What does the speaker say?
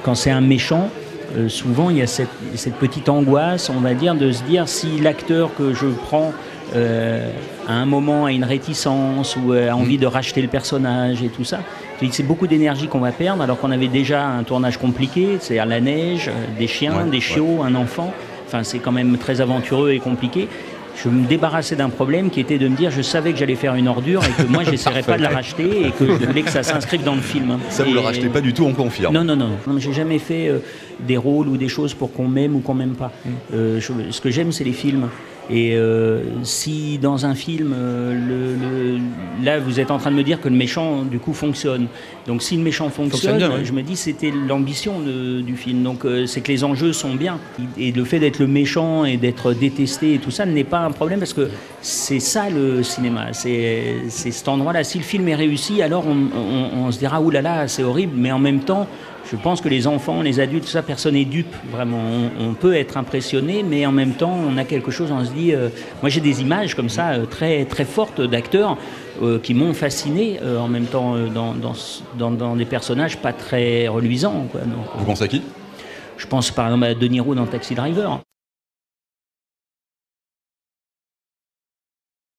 Quand c'est un méchant, souvent il y a cette petite angoisse, on va dire, de se dire si l'acteur que je prends à un moment a une réticence ou a envie de racheter le personnage et tout ça, c'est beaucoup d'énergie qu'on va perdre alors qu'on avait déjà un tournage compliqué, c'est-à-dire la neige, des chiens, des chiots, un enfant, enfin c'est quand même très aventureux et compliqué. Je me débarrassais d'un problème qui était de me dire je savais que j'allais faire une ordure et que moi j'essaierais pas de la racheter et que je voulais que ça s'inscrive dans le film. Ça vous le rachetez pas du tout, on confirme. Non, non, non. J'ai jamais fait des rôles ou des choses pour qu'on m'aime ou qu'on m'aime pas. Ce que j'aime, c'est les films. Et si dans un film, là vous êtes en train de me dire que le méchant du coup fonctionne. Donc si le méchant fonctionne bien, oui. Je me dis c'était l'ambition du film. Donc c'est que les enjeux sont bien. Et le fait d'être le méchant et d'être détesté et tout ça n'est pas un problème parce que c'est ça le cinéma. C'est cet endroit-là. Si le film est réussi, alors on se dira oulala, c'est horrible. Mais en même temps, je pense que les enfants, les adultes, tout ça, personne n'est dupe, vraiment. On peut être impressionné, mais en même temps, on a quelque chose, on se dit... moi, j'ai des images comme ça, très, très fortes d'acteurs qui m'ont fasciné, en même temps, dans des personnages pas très reluisants, quoi. Donc, vous pensez à qui ? Je pense par exemple à De Niro dans Taxi Driver.